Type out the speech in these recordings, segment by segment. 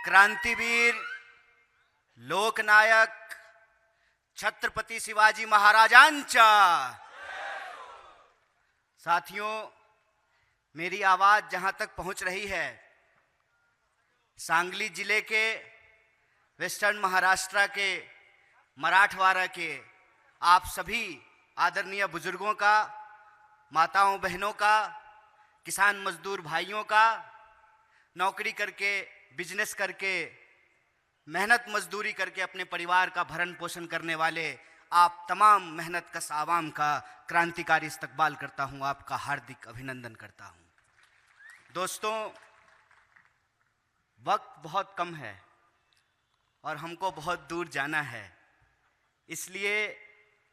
क्रांतिवीर, लोकनायक छत्रपति शिवाजी महाराजांचा। साथियों, मेरी आवाज जहां तक पहुंच रही है, सांगली जिले के, वेस्टर्न महाराष्ट्र के, मराठवाड़ा के आप सभी आदरणीय बुजुर्गों का, माताओं बहनों का, किसान मजदूर भाइयों का, नौकरी करके, बिजनेस करके, मेहनत मजदूरी करके अपने परिवार का भरण पोषण करने वाले आप तमाम मेहनत कश आवाम का क्रांतिकारी इस्तकबाल करता हूं, आपका हार्दिक अभिनंदन करता हूं। दोस्तों, वक्त बहुत कम है और हमको बहुत दूर जाना है, इसलिए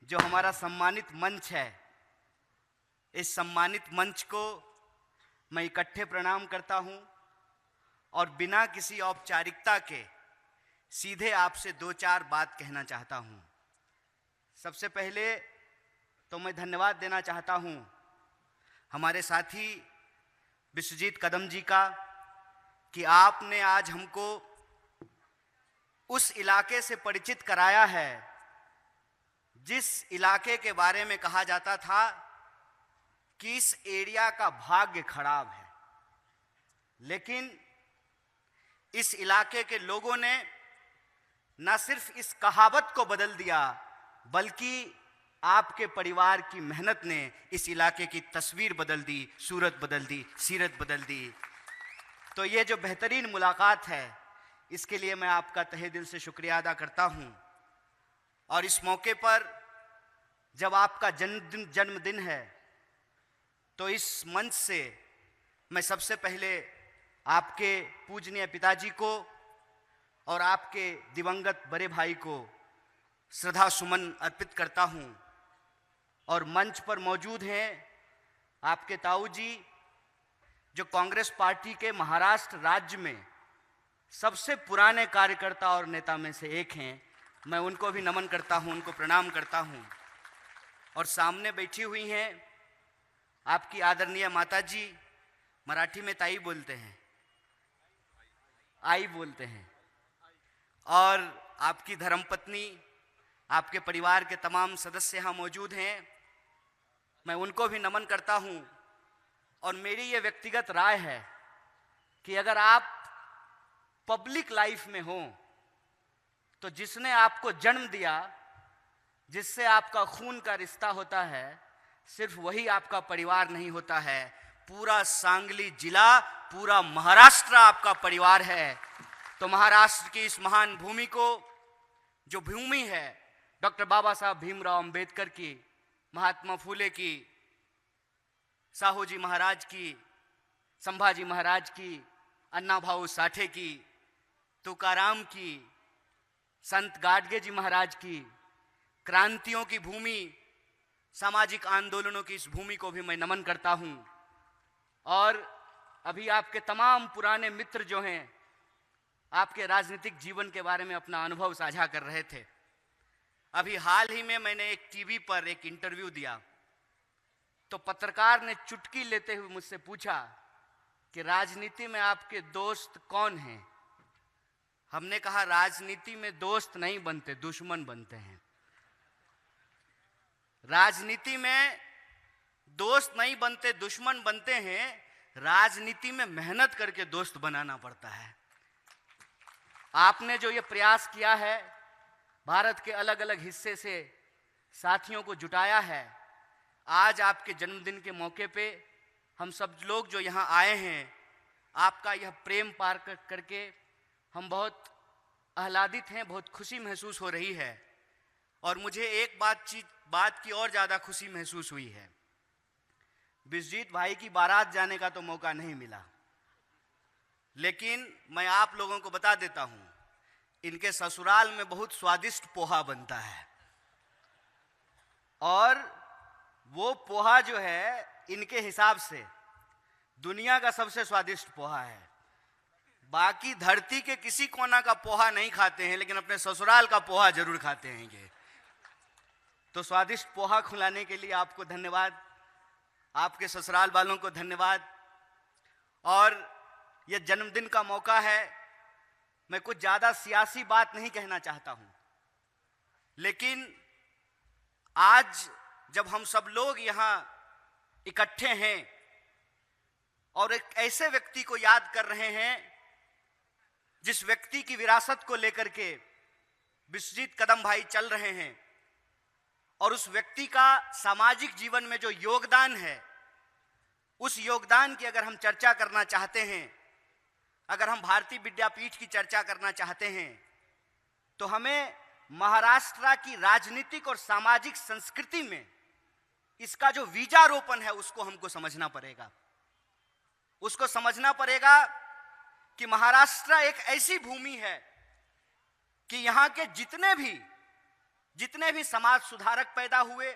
जो हमारा सम्मानित मंच है, इस सम्मानित मंच को मैं इकट्ठे प्रणाम करता हूं और बिना किसी औपचारिकता के सीधे आपसे दो चार बात कहना चाहता हूं। सबसे पहले तो मैं धन्यवाद देना चाहता हूं हमारे साथी विश्वजीत कदम जी का कि आपने आज हमको उस इलाके से परिचित कराया है जिस इलाके के बारे में कहा जाता था कि इस एरिया का भाग्य खराब है, लेकिन इस इलाके के लोगों ने न सिर्फ इस कहावत को बदल दिया, बल्कि आपके परिवार की मेहनत ने इस इलाके की तस्वीर बदल दी, सूरत बदल दी, सीरत बदल दी। तो ये जो बेहतरीन मुलाकात है, इसके लिए मैं आपका तहे दिल से शुक्रिया अदा करता हूं। और इस मौके पर जब आपका जन्मदिन है, तो इस मंच से मैं सबसे पहले आपके पूजनीय पिताजी को और आपके दिवंगत बड़े भाई को श्रद्धा सुमन अर्पित करता हूं। और मंच पर मौजूद हैं आपके ताऊ जी, जो कांग्रेस पार्टी के महाराष्ट्र राज्य में सबसे पुराने कार्यकर्ता और नेता में से एक हैं। मैं उनको भी नमन करता हूं, उनको प्रणाम करता हूं। और सामने बैठी हुई हैं आपकी आदरणीय माता जी, मराठी में ताई बोलते हैं, आई बोलते हैं, और आपकी धर्मपत्नी, आपके परिवार के तमाम सदस्य यहाँ मौजूद हैं। मैं उनको भी नमन करता हूँ। और मेरी ये व्यक्तिगत राय है कि अगर आप पब्लिक लाइफ में हो, तो जिसने आपको जन्म दिया, जिससे आपका खून का रिश्ता होता है, सिर्फ वही आपका परिवार नहीं होता है, पूरा सांगली जिला, पूरा महाराष्ट्र आपका परिवार है। तो महाराष्ट्र की इस महान भूमि को, जो भूमि है डॉक्टर बाबा साहब भीमराव अंबेडकर की, महात्मा फूले की, साहू जी महाराज की, संभाजी महाराज की, अन्ना भाऊ साठे की, तुकाराम की, संत गाडगे जी महाराज की, क्रांतियों की भूमि, सामाजिक आंदोलनों की इस भूमि को भी मैं नमन करता हूं। और अभी आपके तमाम पुराने मित्र जो हैं, आपके राजनीतिक जीवन के बारे में अपना अनुभव साझा कर रहे थे। अभी हाल ही में मैंने एक टीवी पर एक इंटरव्यू दिया, तो पत्रकार ने चुटकी लेते हुए मुझसे पूछा कि राजनीति में आपके दोस्त कौन हैं? हमने कहा, राजनीति में दोस्त नहीं बनते, दुश्मन बनते हैं। राजनीति में दोस्त नहीं बनते, दुश्मन बनते हैं। राजनीति में मेहनत करके दोस्त बनाना पड़ता है। आपने जो ये प्रयास किया है, भारत के अलग अलग हिस्से से साथियों को जुटाया है, आज आपके जन्मदिन के मौके पे हम सब लोग जो यहाँ आए हैं, आपका यह प्रेम पार करके हम बहुत आह्लादित हैं, बहुत खुशी महसूस हो रही है। और मुझे एक बात की और ज़्यादा खुशी महसूस हुई है। विश्वजीत भाई की बारात जाने का तो मौका नहीं मिला, लेकिन मैं आप लोगों को बता देता हूं, इनके ससुराल में बहुत स्वादिष्ट पोहा बनता है। और वो पोहा जो है, इनके हिसाब से दुनिया का सबसे स्वादिष्ट पोहा है। बाकी धरती के किसी कोना का पोहा नहीं खाते हैं, लेकिन अपने ससुराल का पोहा जरूर खाते हैं ये। तो स्वादिष्ट पोहा खिलाने के लिए आपको धन्यवाद, आपके ससुराल वालों को धन्यवाद। और यह जन्मदिन का मौका है, मैं कुछ ज्यादा सियासी बात नहीं कहना चाहता हूं, लेकिन आज जब हम सब लोग यहां इकट्ठे हैं और एक ऐसे व्यक्ति को याद कर रहे हैं जिस व्यक्ति की विरासत को लेकर के विश्वजीत कदम भाई चल रहे हैं, और उस व्यक्ति का सामाजिक जीवन में जो योगदान है, उस योगदान की अगर हम चर्चा करना चाहते हैं, अगर हम भारतीय विद्यापीठ की चर्चा करना चाहते हैं, तो हमें महाराष्ट्र की राजनीतिक और सामाजिक संस्कृति में इसका जो बीजारोपण है उसको हमको समझना पड़ेगा। उसको समझना पड़ेगा कि महाराष्ट्र एक ऐसी भूमि है कि यहां के जितने भी समाज सुधारक पैदा हुए,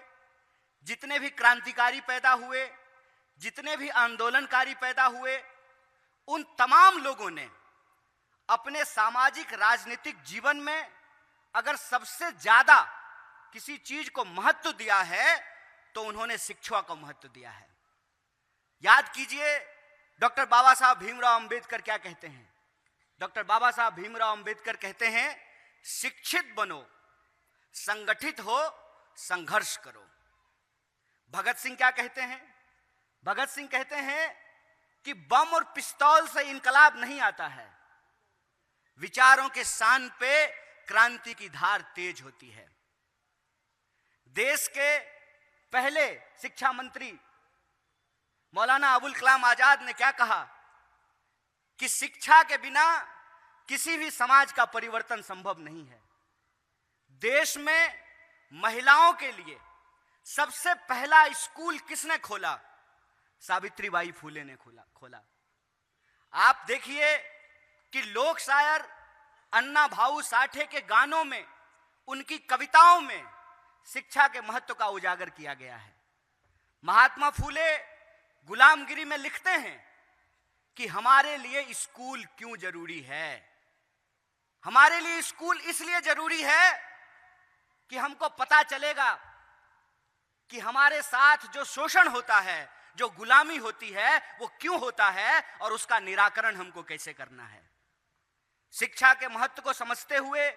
जितने भी क्रांतिकारी पैदा हुए, जितने भी आंदोलनकारी पैदा हुए, उन तमाम लोगों ने अपने सामाजिक राजनीतिक जीवन में अगर सबसे ज्यादा किसी चीज को महत्व दिया है तो उन्होंने शिक्षा को महत्व दिया है। याद कीजिए डॉक्टर बाबा साहब भीमराव अंबेडकर क्या कहते हैं। डॉक्टर बाबा साहब भीमराव अंबेडकर कहते हैं, शिक्षित बनो, संगठित हो, संघर्ष करो। भगत सिंह क्या कहते हैं? भगत सिंह कहते हैं कि बम और पिस्तौल से इनकलाब नहीं आता है, विचारों के शान पे क्रांति की धार तेज होती है। देश के पहले शिक्षा मंत्री मौलाना अबुल कलाम आजाद ने क्या कहा कि शिक्षा के बिना किसी भी समाज का परिवर्तन संभव नहीं है। देश में महिलाओं के लिए सबसे पहला स्कूल किसने खोला? सावित्रीबाई फुले ने खोला। आप देखिए कि लोक शायर अन्ना भाऊ साठे के गानों में, उनकी कविताओं में शिक्षा के महत्व का उजागर किया गया है। महात्मा फुले गुलामगिरी में लिखते हैं कि हमारे लिए स्कूल क्यों जरूरी है। हमारे लिए स्कूल इसलिए जरूरी है कि हमको पता चलेगा कि हमारे साथ जो शोषण होता है, जो गुलामी होती है, वो क्यों होता है और उसका निराकरण हमको कैसे करना है। शिक्षा के महत्व को समझते हुए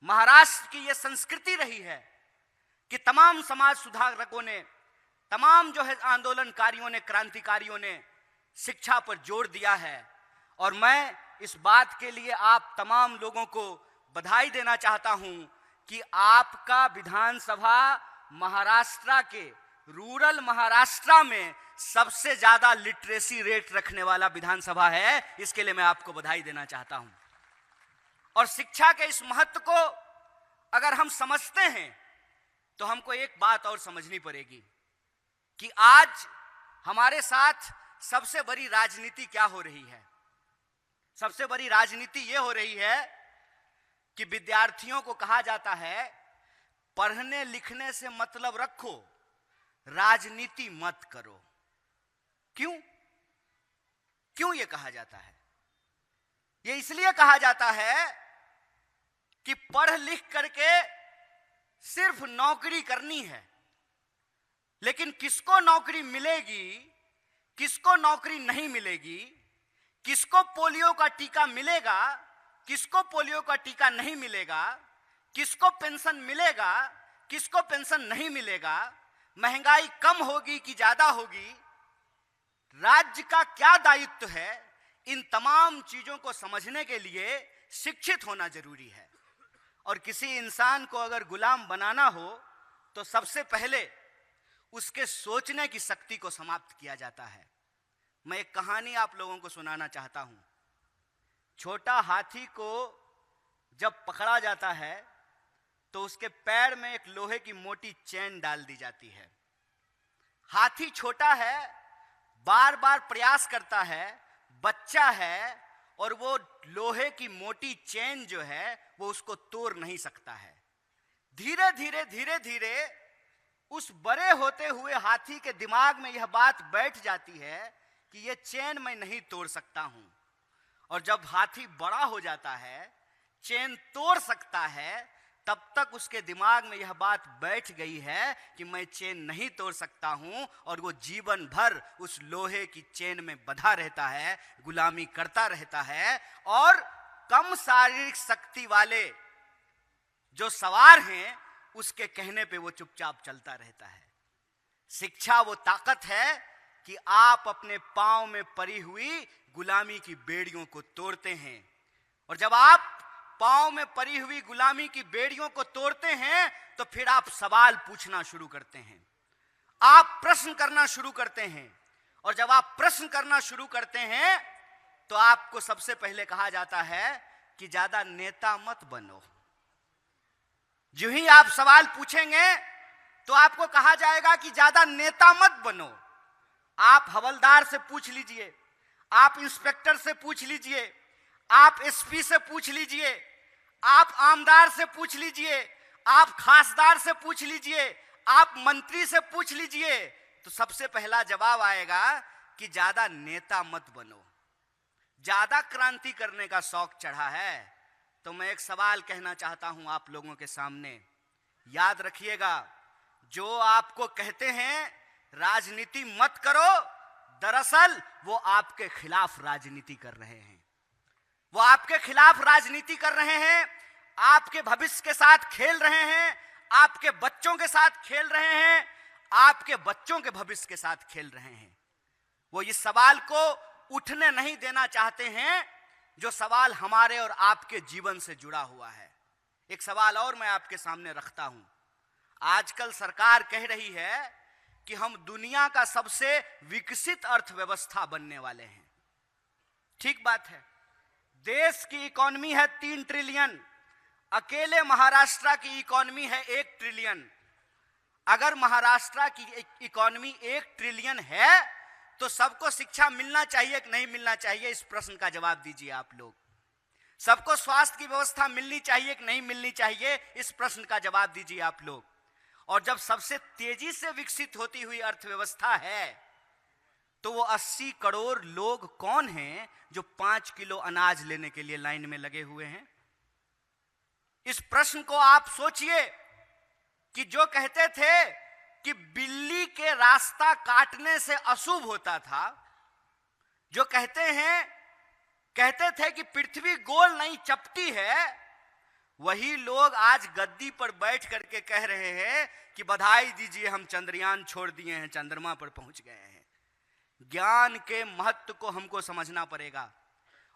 महाराष्ट्र की यह संस्कृति रही है कि तमाम समाज सुधारकों ने, तमाम जो है आंदोलनकारियों ने, क्रांतिकारियों ने शिक्षा पर जोर दिया है। और मैं इस बात के लिए आप तमाम लोगों को बधाई देना चाहता हूं कि आपका विधानसभा महाराष्ट्र के, रूरल महाराष्ट्र में सबसे ज्यादा लिटरेसी रेट रखने वाला विधानसभा है। इसके लिए मैं आपको बधाई देना चाहता हूं। और शिक्षा के इस महत्व को अगर हम समझते हैं तो हमको एक बात और समझनी पड़ेगी कि आज हमारे साथ सबसे बड़ी राजनीति क्या हो रही है। सबसे बड़ी राजनीति यह हो रही है कि विद्यार्थियों को कहा जाता है, पढ़ने लिखने से मतलब रखो, राजनीति मत करो। क्यों यह कहा जाता है? यह इसलिए कहा जाता है कि पढ़ लिख करके सिर्फ नौकरी करनी है, लेकिन किसको नौकरी मिलेगी, किसको नौकरी नहीं मिलेगी, किसको पोलियो का टीका मिलेगा, किसको पोलियो का टीका नहीं मिलेगा, किसको पेंशन मिलेगा, किसको पेंशन नहीं मिलेगा, महंगाई कम होगी कि ज्यादा होगी, राज्य का क्या दायित्व है, इन तमाम चीजों को समझने के लिए शिक्षित होना जरूरी है। और किसी इंसान को अगर गुलाम बनाना हो तो सबसे पहले उसके सोचने की शक्ति को समाप्त किया जाता है। मैं एक कहानी आप लोगों को सुनाना चाहता हूं। छोटा हाथी को जब पकड़ा जाता है तो उसके पैर में एक लोहे की मोटी चेन डाल दी जाती है। हाथी छोटा है, बार बार प्रयास करता है, बच्चा है, और वो लोहे की मोटी चेन जो है वो उसको तोड़ नहीं सकता है। धीरे धीरे उस बड़े होते हुए हाथी के दिमाग में यह बात बैठ जाती है कि यह चेन मैं नहीं तोड़ सकता हूं। और जब हाथी बड़ा हो जाता है, चेन तोड़ सकता है, तब तक उसके दिमाग में यह बात बैठ गई है कि मैं चेन नहीं तोड़ सकता हूं, और वो जीवन भर उस लोहे की चेन में बंधा रहता है, गुलामी करता रहता है, और कम शारीरिक शक्ति वाले जो सवार हैं उसके कहने पे वो चुपचाप चलता रहता है। शिक्षा वो ताकत है कि आप अपने पांव में पड़ी हुई गुलामी की बेड़ियों को तोड़ते हैं, और जब आप पांव में पड़ी हुई गुलामी की बेड़ियों को तोड़ते हैं तो फिर आप सवाल पूछना शुरू करते हैं, आप प्रश्न करना शुरू करते हैं। और जब आप प्रश्न करना शुरू करते हैं तो आपको सबसे पहले कहा जाता है कि ज्यादा नेता मत बनो। जो ही आप सवाल पूछेंगे तो आपको कहा जाएगा कि ज्यादा नेता मत बनो। आप हवलदार से पूछ लीजिए, आप इंस्पेक्टर से पूछ लीजिए, आप एसपी से पूछ लीजिए, आप आमदार से पूछ लीजिए, आप खासदार से पूछ लीजिए, आप मंत्री से पूछ लीजिए, तो सबसे पहला जवाब आएगा कि ज्यादा नेता मत बनो। ज्यादा क्रांति करने का शौक चढ़ा है। तो मैं एक सवाल कहना चाहता हूं आप लोगों के सामने। याद रखिएगा, जो आपको कहते हैं राजनीति मत करो, दरअसल वो आपके खिलाफ राजनीति कर रहे हैं। वो आपके खिलाफ राजनीति कर रहे हैं, आपके भविष्य के साथ खेल रहे हैं, आपके बच्चों के साथ खेल रहे हैं, आपके बच्चों के भविष्य के साथ खेल रहे हैं। वो इस सवाल को उठने नहीं देना चाहते हैं जो सवाल हमारे और आपके जीवन से जुड़ा हुआ है। एक सवाल और मैं आपके सामने रखता हूं। आजकल सरकार कह रही है कि हम दुनिया का सबसे विकसित अर्थव्यवस्था बनने वाले हैं। ठीक बात है, देश की इकोनॉमी है 3 ट्रिलियन, अकेले महाराष्ट्र की इकोनॉमी है 1 ट्रिलियन। अगर महाराष्ट्र की इकोनॉमी 1 ट्रिलियन है तो सबको शिक्षा मिलना चाहिए कि नहीं मिलना चाहिए? इस प्रश्न का जवाब दीजिए आप लोग। सबको स्वास्थ्य की व्यवस्था मिलनी चाहिए कि नहीं मिलनी चाहिए? इस प्रश्न का जवाब दीजिए आप लोग। और जब सबसे तेजी से विकसित होती हुई अर्थव्यवस्था है तो वो 80 करोड़ लोग कौन हैं जो 5 किलो अनाज लेने के लिए लाइन में लगे हुए हैं? इस प्रश्न को आप सोचिए कि जो कहते थे कि बिल्ली के रास्ता काटने से अशुभ होता था, जो कहते थे कि पृथ्वी गोल नहीं चपटी है, वही लोग आज गद्दी पर बैठ करके कह रहे हैं कि बधाई दीजिए, हम चंद्रयान छोड़ दिए हैं, चंद्रमा पर पहुंच गए हैं। ज्ञान के महत्व को हमको समझना पड़ेगा,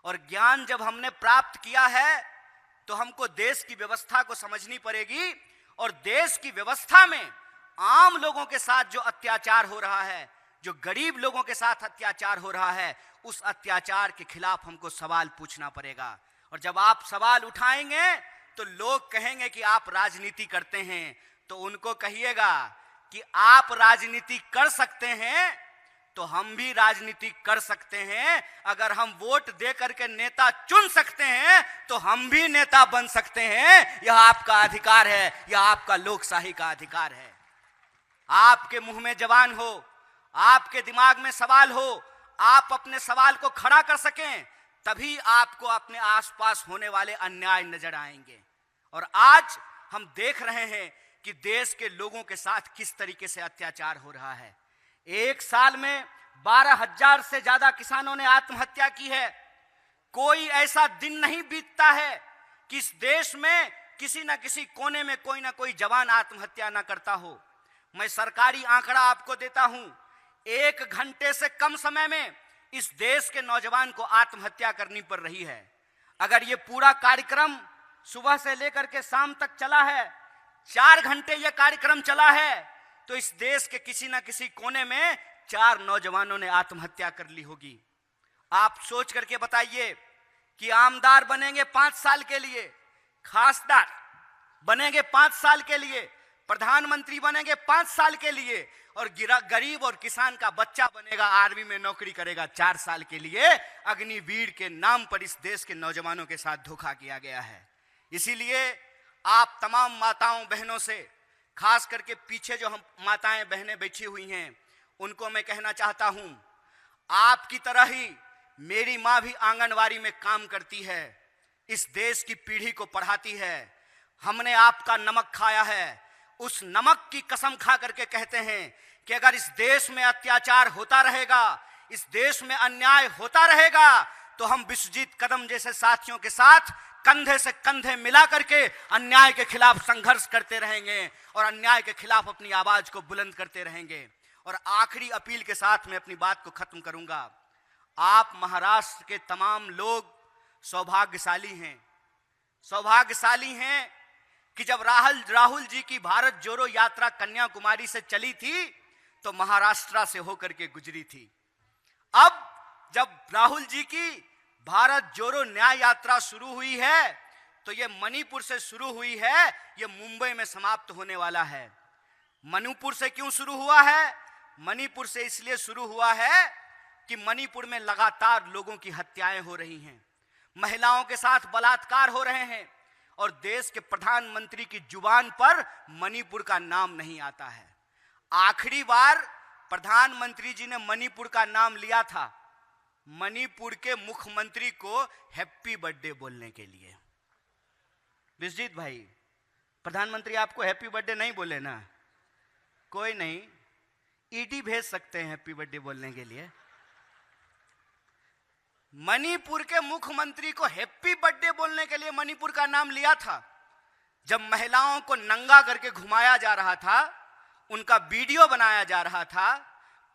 और ज्ञान जब हमने प्राप्त किया है तो हमको देश की व्यवस्था को समझनी पड़ेगी। और देश की व्यवस्था में आम लोगों के साथ जो अत्याचार हो रहा है, जो गरीब लोगों के साथ अत्याचार हो रहा है, उस अत्याचार के खिलाफ हमको सवाल पूछना पड़ेगा। और जब आप सवाल उठाएंगे तो लोग कहेंगे कि आप राजनीति करते हैं, तो उनको कहिएगा कि आप राजनीति कर सकते हैं तो हम भी राजनीति कर सकते हैं। अगर हम वोट दे करके नेता चुन सकते हैं तो हम भी नेता बन सकते हैं। यह आपका अधिकार है, यह आपका लोकशाही का अधिकार है। आपके मुंह में जबान हो, आपके दिमाग में सवाल हो, आप अपने सवाल को खड़ा कर सकें, तभी आपको अपने आसपास होने वाले अन्याय नजर आएंगे। और आज हम देख रहे हैं कि देश के लोगों के साथ किस तरीके से अत्याचार हो रहा है। एक साल में 12,000 से ज्यादा किसानों ने आत्महत्या की है। कोई ऐसा दिन नहीं बीतता है कि इस देश में किसी न किसी कोने में कोई ना कोई जवान आत्महत्या ना करता हो। मैं सरकारी आंकड़ा आपको देता हूं, 1 घंटे से कम समय में इस देश के नौजवान को आत्महत्या करनी पड़ रही है। अगर ये पूरा कार्यक्रम सुबह से लेकर के शाम तक चला है, 4 घंटे ये कार्यक्रम चला है, तो इस देश के किसी ना किसी कोने में 4 नौजवानों ने आत्महत्या कर ली होगी। आप सोच करके बताइए कि आमदार बनेंगे 5 साल के लिए, खासदार बनेंगे 5 साल के लिए, प्रधानमंत्री बनेंगे 5 साल के लिए, और गरीब और किसान का बच्चा बनेगा, आर्मी में नौकरी करेगा 4 साल के लिए। अग्निवीर के नाम पर इस देश के नौजवानों के साथ धोखा किया गया है। इसीलिए आप तमाम माताओं बहनों से, खास करके पीछे जो हम माताएं बहनें बैठी हुई हैं, उनको मैं कहना चाहता हूं, आपकी तरह ही मेरी मां भी आंगनवाड़ी में काम करती है, इस देश की पीढ़ी को पढ़ाती है। हमने आपका नमक खाया है, उस नमक की कसम खा करके कहते हैं कि अगर इस देश में अत्याचार होता रहेगा, इस देश में अन्याय होता रहेगा, तो हम विश्वजीत कदम जैसे साथियों के साथ कंधे से कंधे मिला करके अन्याय के खिलाफ संघर्ष करते रहेंगे और अन्याय के खिलाफ अपनी आवाज को बुलंद करते रहेंगे। और आखिरी अपील के साथ मैं अपनी बात को खत्म करूंगा। आप महाराष्ट्र के तमाम लोग सौभाग्यशाली हैं कि जब राहुल जी की भारत जोड़ो यात्रा कन्याकुमारी से चली थी तो महाराष्ट्र से होकर के गुजरी थी। अब जब राहुल जी की भारत जोड़ो न्याय यात्रा शुरू हुई है तो ये मणिपुर से शुरू हुई है, ये मुंबई में समाप्त होने वाला है। मणिपुर से क्यों शुरू हुआ है? मणिपुर से इसलिए शुरू हुआ है कि मणिपुर में लगातार लोगों की हत्याएं हो रही हैं, महिलाओं के साथ बलात्कार हो रहे हैं और देश के प्रधानमंत्री की जुबान पर मणिपुर का नाम नहीं आता है। आखिरी बार प्रधानमंत्री जी ने मणिपुर का नाम लिया था मणिपुर के मुख्यमंत्री को हैप्पी बर्थडे बोलने के लिए। विश्वजीत भाई, प्रधानमंत्री आपको हैप्पी बर्थडे नहीं बोले ना? कोई नहीं, ईडी भेज सकते हैं हैप्पी बर्थडे बोलने के लिए। मणिपुर के मुख्यमंत्री को हैप्पी बर्थडे बोलने के लिए मणिपुर का नाम लिया था। जब महिलाओं को नंगा करके घुमाया जा रहा था, उनका वीडियो बनाया जा रहा था,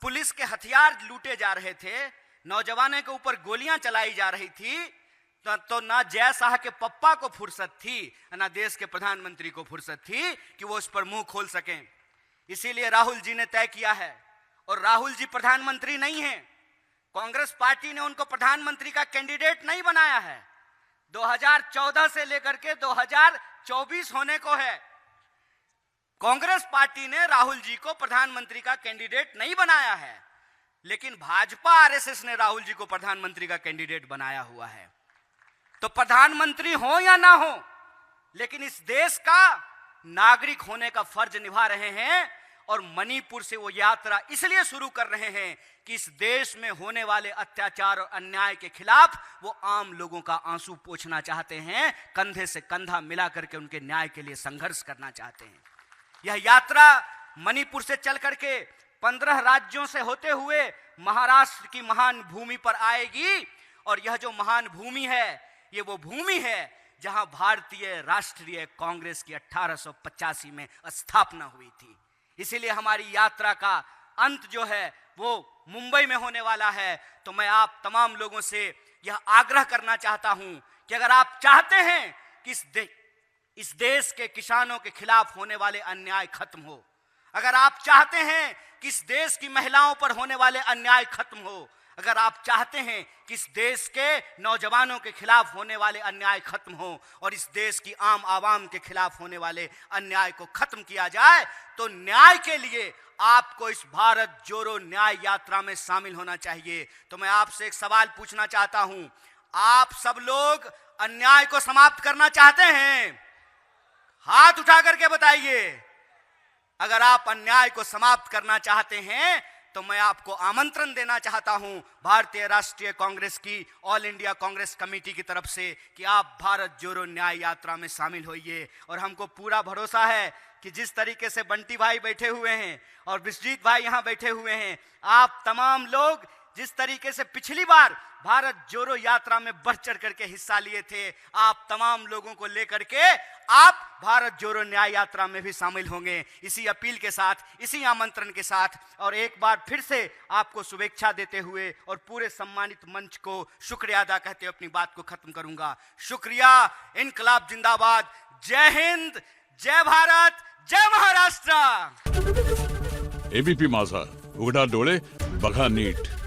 पुलिस के हथियार लूटे जा रहे थे, नौजवानों के ऊपर गोलियां चलाई जा रही थी, तो ना जय शाह के पप्पा को फुर्सत थी, ना देश के प्रधानमंत्री को फुर्सत थी कि वो उस पर मुंह खोल सकें। इसीलिए राहुल जी ने तय किया है, और राहुल जी प्रधानमंत्री नहीं हैं। कांग्रेस पार्टी ने उनको प्रधानमंत्री का कैंडिडेट नहीं बनाया है। 2014 से लेकर के 2024 होने को है, कांग्रेस पार्टी ने राहुल जी को प्रधानमंत्री का कैंडिडेट नहीं बनाया है, लेकिन भाजपा आरएसएस ने राहुल जी को प्रधानमंत्री का कैंडिडेट बनाया हुआ है। तो प्रधानमंत्री हो या ना हो, लेकिन इस देश का नागरिक होने का फर्ज निभा रहे हैं। और मणिपुर से वो यात्रा इसलिए शुरू कर रहे हैं कि इस देश में होने वाले अत्याचार और अन्याय के खिलाफ वो आम लोगों का आंसू पोंछना चाहते हैं, कंधे से कंधा मिला करके उनके न्याय के लिए संघर्ष करना चाहते हैं। यह यात्रा मणिपुर से चल करके 15 राज्यों से होते हुए महाराष्ट्र की महान भूमि पर आएगी। और यह जो महान भूमि है, ये वो भूमि है जहां भारतीय राष्ट्रीय कांग्रेस की 1885 में स्थापना हुई थी। इसीलिए हमारी यात्रा का अंत जो है वो मुंबई में होने वाला है। तो मैं आप तमाम लोगों से यह आग्रह करना चाहता हूं कि अगर आप चाहते हैं कि इस देश के किसानों के खिलाफ होने वाले अन्याय खत्म हो, अगर आप चाहते हैं कि इस देश की महिलाओं पर होने वाले अन्याय खत्म हो, अगर आप चाहते हैं कि इस देश के नौजवानों के खिलाफ होने वाले अन्याय खत्म हो और इस देश की आम आवाम के खिलाफ होने वाले अन्याय को खत्म किया जाए, तो न्याय के लिए आपको इस भारत जोड़ो न्याय यात्रा में शामिल होना चाहिए। तो मैं आपसे एक सवाल पूछना चाहता हूं, आप सब लोग अन्याय को समाप्त करना चाहते हैं? हाथ उठा करके बताइए। अगर आप अन्याय को समाप्त करना चाहते हैं तो मैं आपको आमंत्रण देना चाहता हूं भारतीय राष्ट्रीय कांग्रेस की ऑल इंडिया कांग्रेस कमेटी की तरफ से कि आप भारत जोड़ो न्याय यात्रा में शामिल होइए। और हमको पूरा भरोसा है कि जिस तरीके से बंटी भाई बैठे हुए हैं और विश्वजीत भाई यहां बैठे हुए हैं, आप तमाम लोग जिस तरीके से पिछली बार भारत जोड़ो यात्रा में बढ़ चढ़ करके हिस्सा लिए थे, आप तमाम लोगों को लेकर के आप भारत जोड़ो न्याय यात्रा में भी शामिल होंगे। इसी अपील के साथ, इसी आमंत्रण के साथ और एक बार फिर से आपको शुभेच्छा देते हुए और पूरे सम्मानित मंच को शुक्रिया अदा कहते हुए अपनी बात को खत्म करूंगा। शुक्रिया, इनकलाब जिंदाबाद, जय हिंद, जय भारत, जय महाराष्ट्र। एबीपी माझा, उघडा डोळे बघा नीट।